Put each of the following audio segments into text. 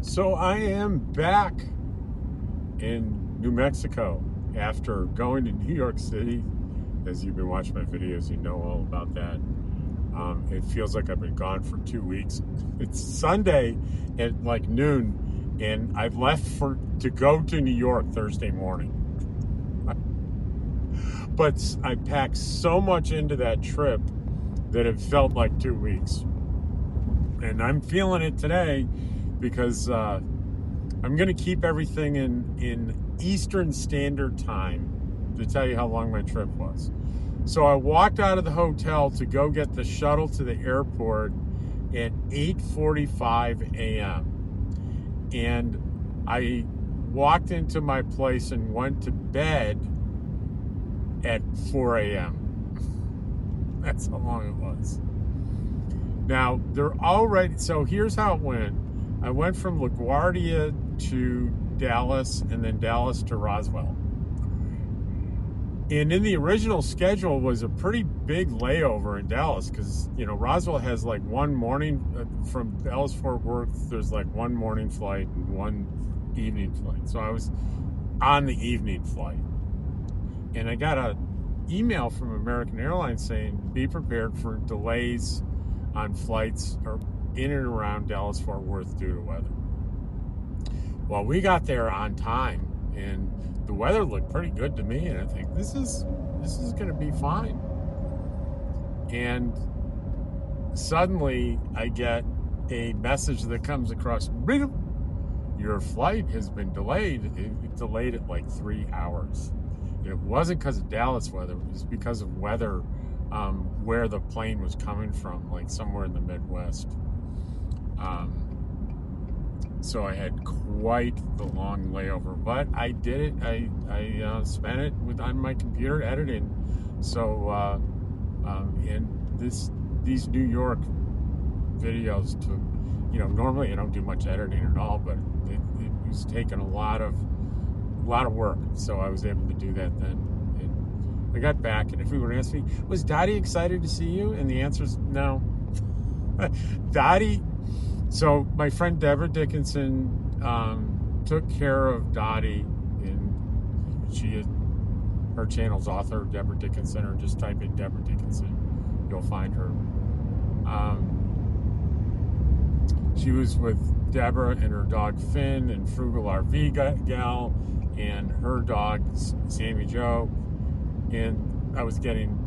So I am back in New Mexico after going to New York City. As you've been watching my videos, you know all about that. It feels like I've been gone for 2 weeks. It's Sunday at like noon, and I've left to go to New York Thursday morning. But I packed so much into that trip that it felt like 2 weeks. And I'm feeling it today because I'm going to keep everything in Eastern Standard Time to tell you how long my trip was. So I walked out of the hotel to go get the shuttle to the airport at 8:45 a.m. And I walked into my place and went to bed at 4 a.m. That's how long it was. Now, they're already, so here's how it went. I went from LaGuardia to Dallas and then Dallas to Roswell. And in the original schedule was a pretty big layover in Dallas because, you know, Roswell has like one morning from Dallas Fort Worth. There's like one morning flight and one evening flight. So I was on the evening flight. And I got an email from American Airlines saying, be prepared for delays on flights or in and around Dallas Fort Worth due to weather. Well, we got there on time and the weather looked pretty good to me, and I think this is going to be fine. And suddenly I get a message that comes across, your flight has been delayed. It delayed it like 3 hours. And it wasn't because of Dallas weather, it was because of weather where the plane was coming from, like somewhere in the Midwest. So I had quite the long layover, but I did it. I spent it on my computer editing. So and these New York videos took, you know, normally I don't do much editing at all, but it was taking a lot of work. So I was able to do that then. And I got back, and if we were to ask me, was Dottie excited to see you? And the answer is no. Dottie. So my friend Deborah Dickinson took care of Dottie, and her channel's author, Deborah Dickinson, or just type in Deborah Dickinson, you'll find her. She was with Deborah and her dog Finn and Frugal RV Gal and her dog Sammy Joe, and I was getting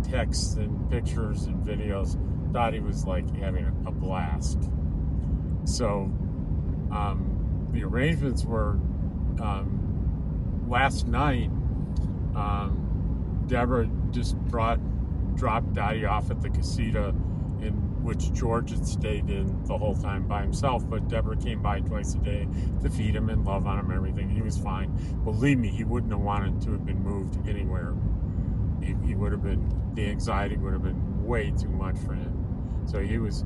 texts and pictures and videos. Dottie was like having a blast. So the arrangements were last night. Deborah just dropped Dottie off at the casita, in which George had stayed in the whole time by himself. But Deborah came by twice a day to feed him and love on him and everything. He was fine. Believe me, he wouldn't have wanted to have been moved anywhere. He would have been, the anxiety would have been way too much for him. So he was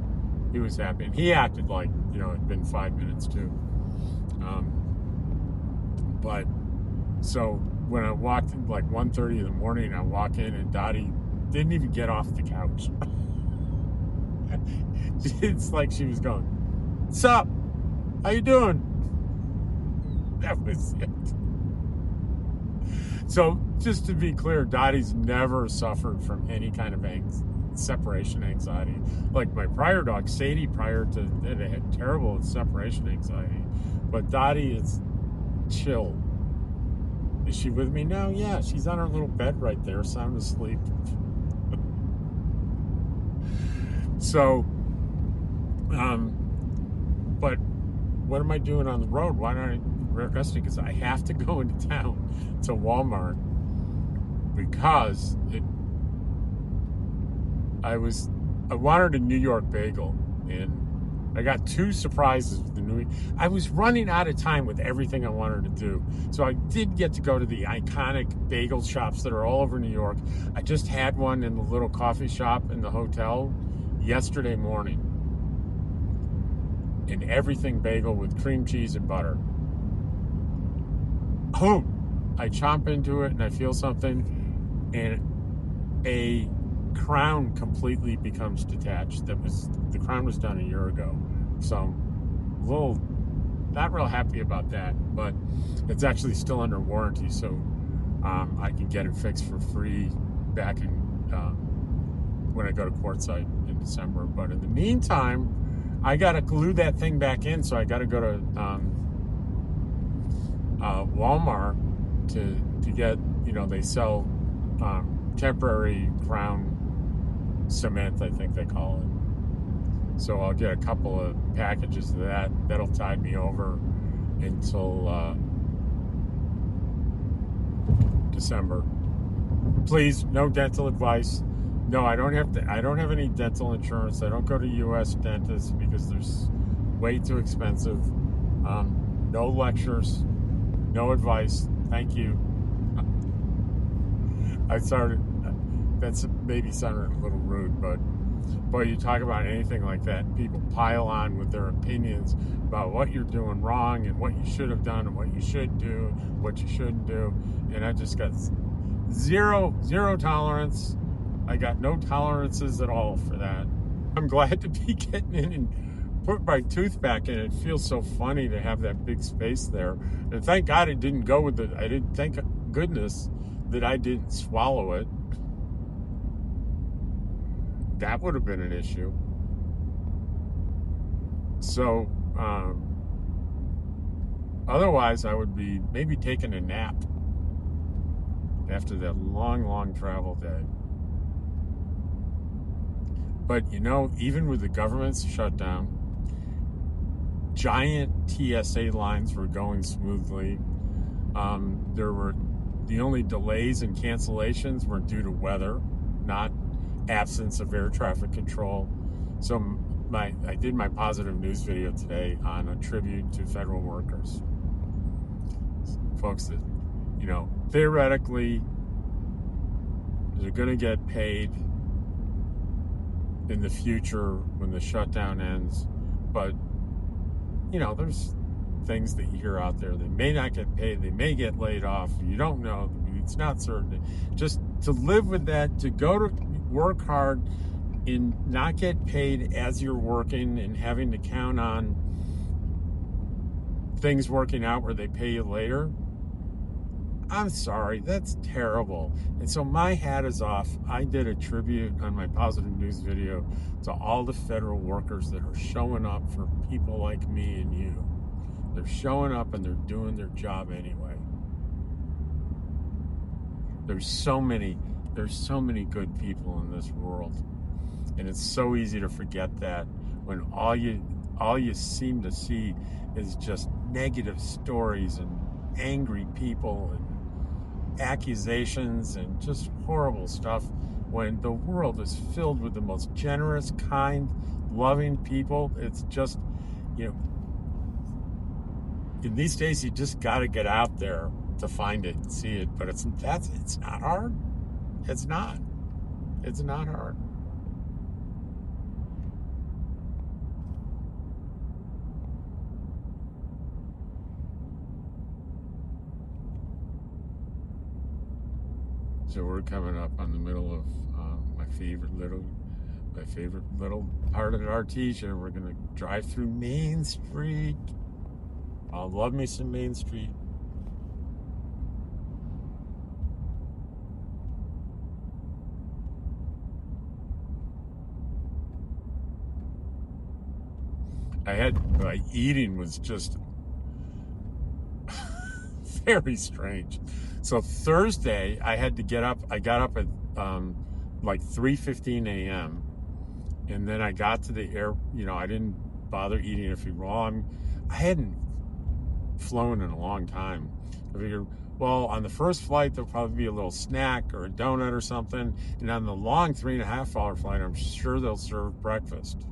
happy, and he acted like, you know, it'd been 5 minutes too. But so when I walked in like 1:30 in the morning, I walk in and Dottie didn't even get off the couch. It's like she was going, "What's up? How you doing?" That was it. So just to be clear, Dottie's never suffered from any kind of separation anxiety. Like my prior dog, Sadie, prior to that, had terrible separation anxiety. But Dottie is chill. Is she with me now? Yeah, she's on her little bed right there, sound asleep. So, but what am I doing on the road? Why not resting? Because I have to go into town to Walmart because I wanted a New York bagel, and I got 2 surprises with I was running out of time with everything I wanted to do. So I did get to go to the iconic bagel shops that are all over New York. I just had one in the little coffee shop in the hotel yesterday morning. And everything bagel with cream cheese and butter. Oh, I chomp into it and I feel something, and a crown completely becomes detached. The crown was done a year ago, so a little not real happy about that, but it's actually still under warranty, so I can get it fixed for free back in when I go to quartzsite in December. But in the meantime, I got to glue that thing back in, so I got to go to Walmart to get, they sell temporary ground cement, I think they call it. So I'll get a couple of packages of that. That'll tide me over until December. Please, no dental advice. No, I don't have any dental insurance. I don't go to U.S. dentists because they're way too expensive. No lectures, no advice. Thank you. That's maybe sounded a little rude, but boy, you talk about anything like that, people pile on with their opinions about what you're doing wrong and what you should have done and what you should do, what you shouldn't do. And I just got zero tolerance. I got no tolerances at all for that. I'm glad to be getting in and put my tooth back in. It feels so funny to have that big space there. And thank God it didn't go with thank goodness that I didn't swallow it. That would have been an issue. So, otherwise I would be maybe taking a nap after that long travel day. But even with the government's shutdown, giant TSA lines were going smoothly. The only delays and cancellations were due to weather, not absence of air traffic control. So I did my positive news video today on a tribute to federal workers, folks that theoretically they're going to get paid in the future when the shutdown ends, but there's things that you hear out there. They may not get paid, they may get laid off, you don't know, it's not certain. Just to live with that, to go to work hard and not get paid as you're working and having to count on things working out where they pay you later, I'm sorry, that's terrible. And so my hat is off. I did a tribute on my positive news video to all the federal workers that are showing up for people like me and you. They're showing up and they're doing their job anyway. There's so many good people in this world. And it's so easy to forget that when all you seem to see is just negative stories and angry people and accusations and just horrible stuff, when the world is filled with the most generous, kind, loving people. It's just, in these days you just got to get out there to find it and see it. But it's not hard. It's not hard. So we're coming up on the middle of my favorite little part of Artesia. We're gonna drive through Main Street. I love me some Main Street. My eating was just very strange. So Thursday, I had to get up. I got up at like 3:15 a.m. and then I got to the air. I didn't bother eating a food. I hadn't flown in a long time. I figured, well, on the first flight there'll probably be a little snack or a donut or something, and on the long 3.5-hour flight, I'm sure they'll serve breakfast.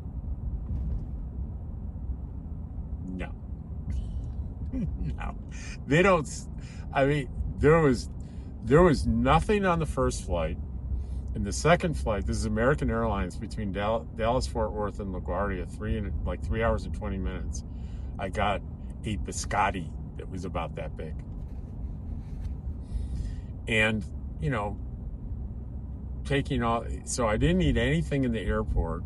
No. No, they don't. I mean, there was nothing on the first flight. In the second flight, this is American Airlines between Dallas, Fort Worth, and LaGuardia, 3 hours and 20 minutes. I got a biscotti that was about that big, and taking all. So I didn't eat anything in the airport.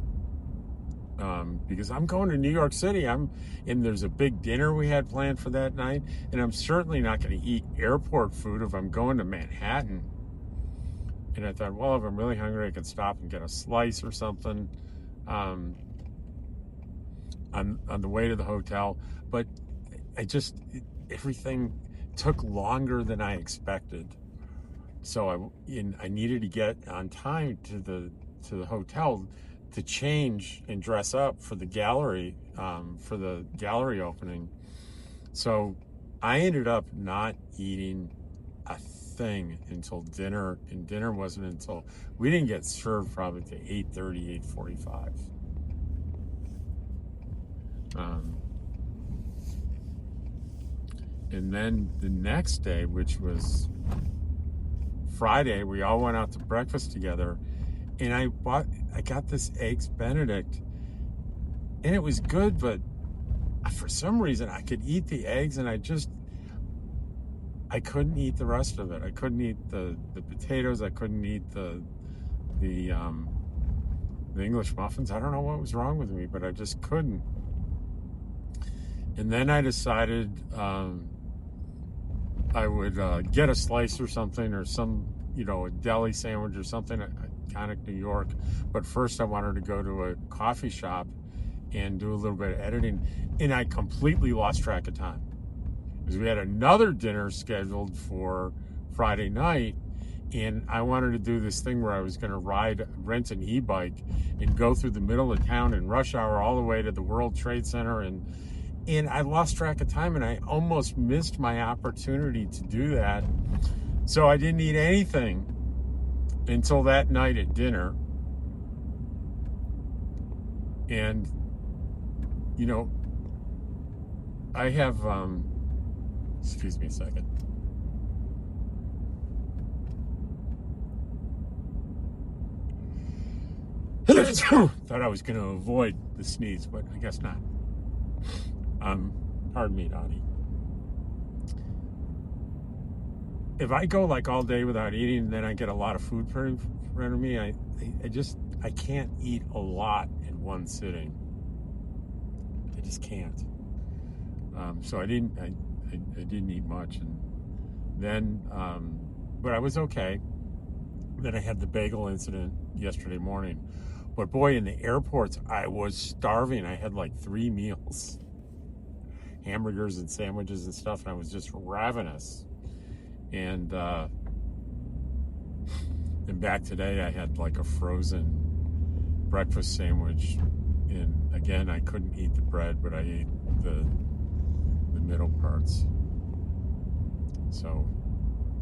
because I'm going to New York City. And there's a big dinner we had planned for that night, and I'm certainly not going to eat airport food if I'm going to Manhattan. And I thought, well, if I'm really hungry, I could stop and get a slice or something on the way to the hotel. But everything took longer than I expected. So I needed to get on time to the hotel to change and dress up for the gallery opening. So I ended up not eating a thing until dinner, and dinner wasn't until we didn't get served probably to 8:30, 8:45. And then the next day, which was Friday, we all went out to breakfast together, and I got this Eggs Benedict, and it was good, but for some reason I could eat the eggs, and I couldn't eat the rest of it. I couldn't eat the potatoes. I couldn't eat the English muffins. I don't know what was wrong with me, but I just couldn't. And then I decided I would get a slice or something, or a deli sandwich or something at iconic New York. But first I wanted to go to a coffee shop and do a little bit of editing. And I completely lost track of time, because we had another dinner scheduled for Friday night. And I wanted to do this thing where I was going to rent an e-bike and go through the middle of town in rush hour all the way to the World Trade Center. And I lost track of time, and I almost missed my opportunity to do that. So I didn't eat anything until that night at dinner. And, I have, excuse me a second. Thought I was going to avoid the sneeze, but I guess not. Pardon me, Dottie. If I go like all day without eating, and then I get a lot of food put in front of me, I can't eat a lot in one sitting. I just can't. So I didn't eat much, and then, but I was okay. Then I had the bagel incident yesterday morning. But boy, in the airports, I was starving. I had like 3 meals, hamburgers and sandwiches and stuff, and I was just ravenous. And then back today, I had like a frozen breakfast sandwich. And again, I couldn't eat the bread, but I ate the middle parts. So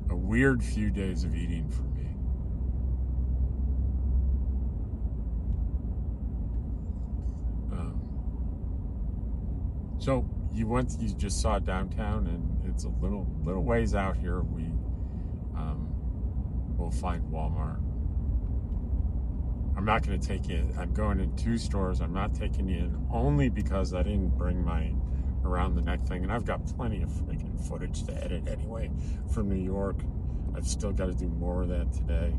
a weird few days of eating for me. So you just saw downtown, and it's a little ways out here. We'll find Walmart. I'm not going to take you. I'm going in 2 stores. I'm not taking you in only because I didn't bring my around the neck thing, and I've got plenty of freaking footage to edit anyway from New York. I've still got to do more of that today.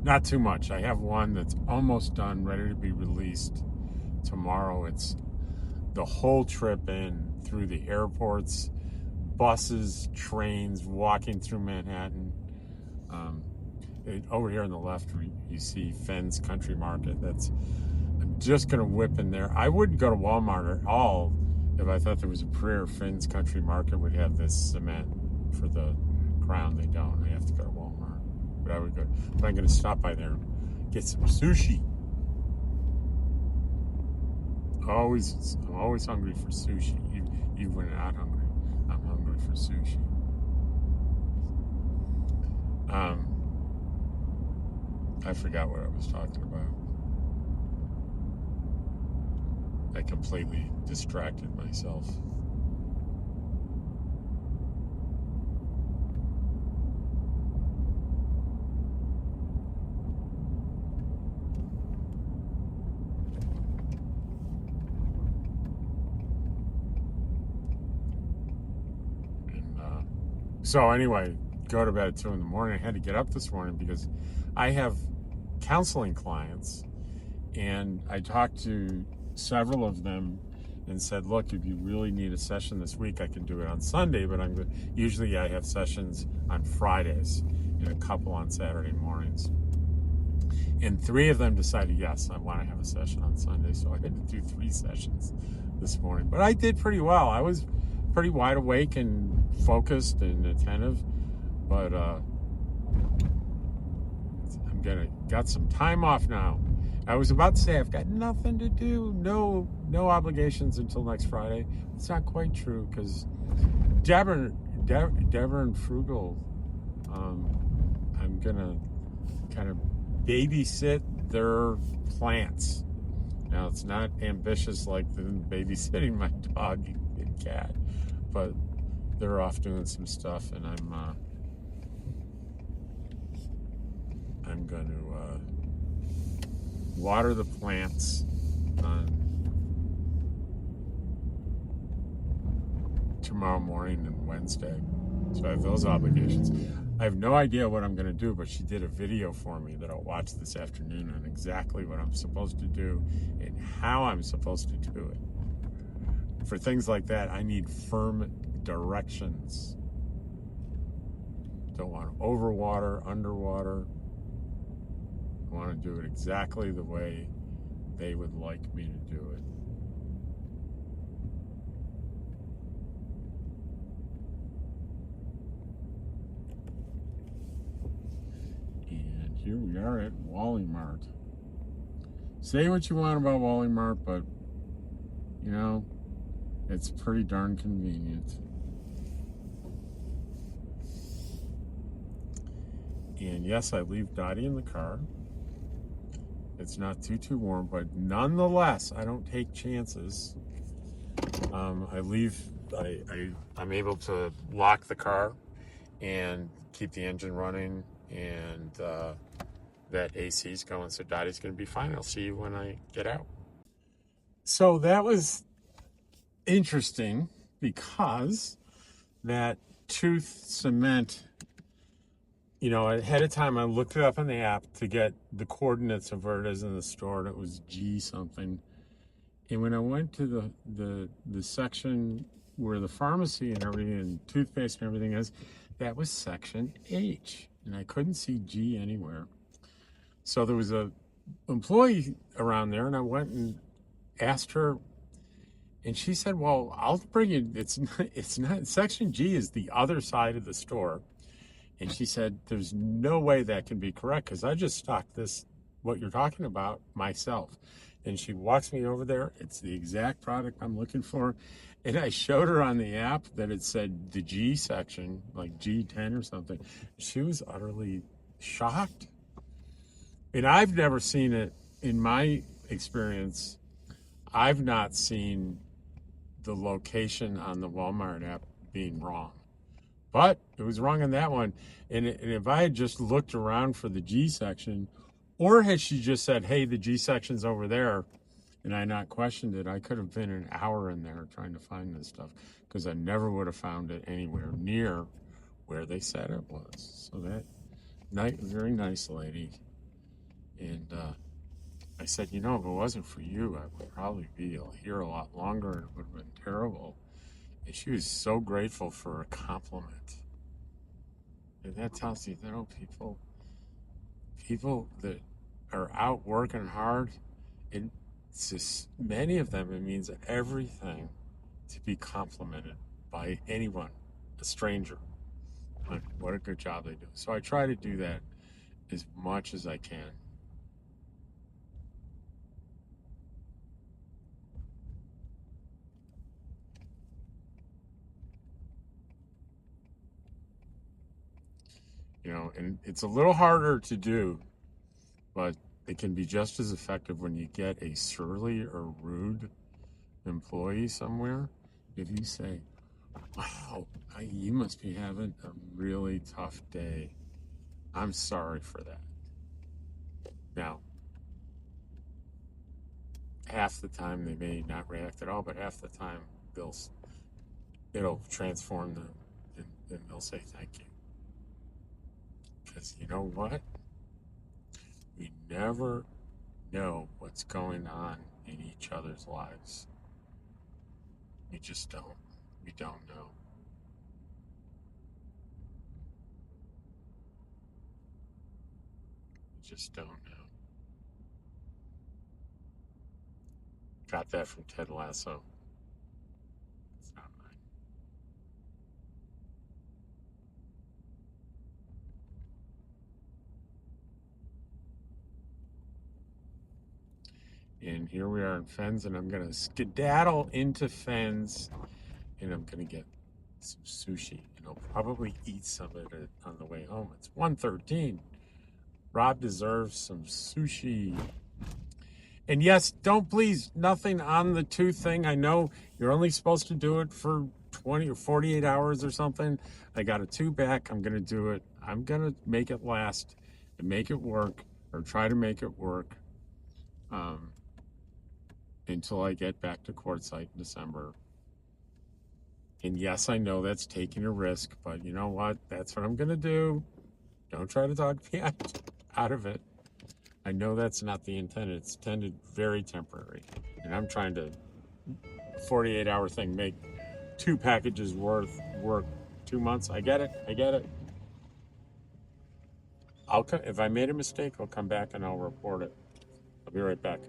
Not too much. I have one that's almost done, ready to be released tomorrow. It's the whole trip in through the airports, buses, trains, walking through Manhattan. Over here on the left, you see Fenn's Country Market. I'm just going to whip in there. I wouldn't go to Walmart at all if I thought there was a prayer Fenn's Country Market would have this cement for the crown. They don't. I have to go to Walmart. But I would go. But I'm going to stop by there and get some sushi. I'm always hungry for sushi. Even when I'm not hungry, I'm hungry for sushi. I forgot what I was talking about. I completely distracted myself. So anyway, go to bed at 2 in the morning. I had to get up this morning because I have counseling clients, and I talked to several of them and said, look, if you really need a session this week, I can do it on Sunday, but usually I have sessions on Fridays and a couple on Saturday mornings. And 3 of them decided, yes, I want to have a session on Sunday, so I had to do 3 sessions this morning. But I did pretty well. I was pretty wide awake and focused and attentive, but got some time off now. I was about to say I've got nothing to do, no obligations until next Friday. It's not quite true, because Deborah and Frugal, I'm gonna kind of babysit their plants. Now, it's not ambitious like the babysitting my dog and cat, but they're off doing some stuff, and I'm going to water the plants on tomorrow morning and Wednesday. So I have those obligations. I have no idea what I'm going to do, but she did a video for me that I'll watch this afternoon on exactly what I'm supposed to do and how I'm supposed to do it. For things like that, I need firm directions. Don't want to overwater, underwater. I want to do it exactly the way they would like me to do it. And here we are at Wally Mart. Say what you want about Wally Mart, but you know, it's pretty darn convenient. And yes, I leave Dottie in the car. It's not too warm, but nonetheless, I don't take chances. I'm able to lock the car and keep the engine running, and that AC's going, so Dottie's going to be fine. I'll see you when I get out. So that was interesting, because that tooth cement, ahead of time I looked it up on the app to get the coordinates of where it is in the store, and it was G something. And when I went to the section where the pharmacy and everything and toothpaste and everything is, that was section H, and I couldn't see G anywhere. So there was a employee around there, and I went and asked her, and she said, well, I'll bring you, it's not, section G is the other side of the store. And she said, there's no way that can be correct, because I just stocked this, what you're talking about, myself. And she walks me over there. It's the exact product I'm looking for. And I showed her on the app that it said the G section, like G10 or something. She was utterly shocked. And I've never seen it, in my experience. I've not seen the location on the Walmart app being wrong. But it was wrong on that one. And if I had just looked around for the G section, or had she just said, hey, the G section's over there, and I not questioned it, I could have been an hour in there trying to find this stuff, because I never would have found it anywhere near where they said it was. So that very nice lady. And I said, if it wasn't for you, I would probably be here a lot longer, and it would have been terrible. And she was so grateful for a compliment. And that tells you, people that are out working hard, and it's just, many of them, it means everything to be complimented by anyone, a stranger. What a good job they do. So I try to do that as much as I can. And it's a little harder to do, but it can be just as effective when you get a surly or rude employee somewhere. If you say, wow, you must be having a really tough day. I'm sorry for that. Now, half the time they may not react at all, but half the time it'll transform them, and they'll say thank you. Because you know what? We never know what's going on in each other's lives. We just don't. We don't know. We just don't know. Got that from Ted Lasso. It's not mine. And here we are in Fens, and I'm going to skedaddle into Fens, and I'm going to get some sushi, and I'll probably eat some of it on the way home. It's 1:13. Rob deserves some sushi. And yes, don't please, nothing on the tooth thing. I know you're only supposed to do it for 20 or 48 hours or something. I got a tooth back. I'm going to do it. I'm going to make it last and make it work, or try to make it work, until I get back to Quartzsite in December. And yes, I know that's taking a risk, but you know what? That's what I'm going to do. Don't try to talk me out of it. I know that's not the intent. It's intended very temporary. And I'm trying to 48-hour thing, make 2 packages worth work 2 months. I get it. I get it. If I made a mistake, I'll come back and I'll report it. I'll be right back.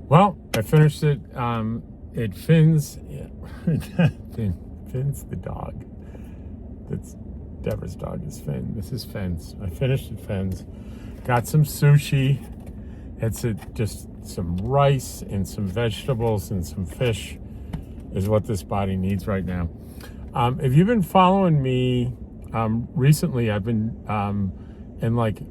Well, I finished it. It Finn's, Finn's the dog. That's Deborah's dog is Finn. This is Finn's. I finished at Finn's. Got some sushi. It's just some rice and some vegetables and some fish is what this body needs right now. If you've been following me recently, I've been in like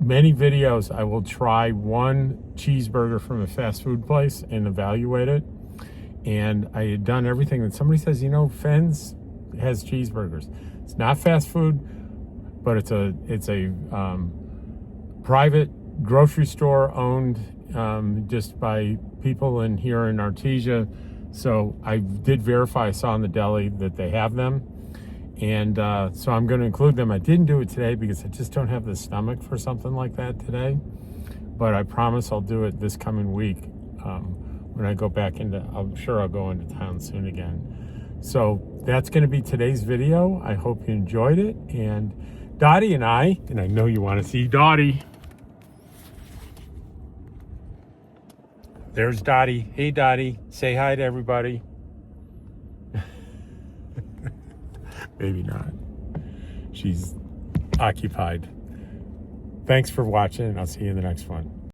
many videos, I will try one cheeseburger from a fast food place and evaluate it. And I had done everything that somebody says, Fens has cheeseburgers. It's not fast food, but it's a private grocery store owned just by people here in Artesia. So I did verify, I saw in the deli that they have them. And so I'm going to include them. I didn't do it today because I just don't have the stomach for something like that today. But I promise I'll do it this coming week when I go back I'm sure I'll go into town soon again. So that's going to be today's video. I hope you enjoyed it. And Dottie and I know you want to see Dottie. There's Dottie. Hey, Dottie. Say hi to everybody. Maybe not. She's occupied. Thanks for watching, and I'll see you in the next one.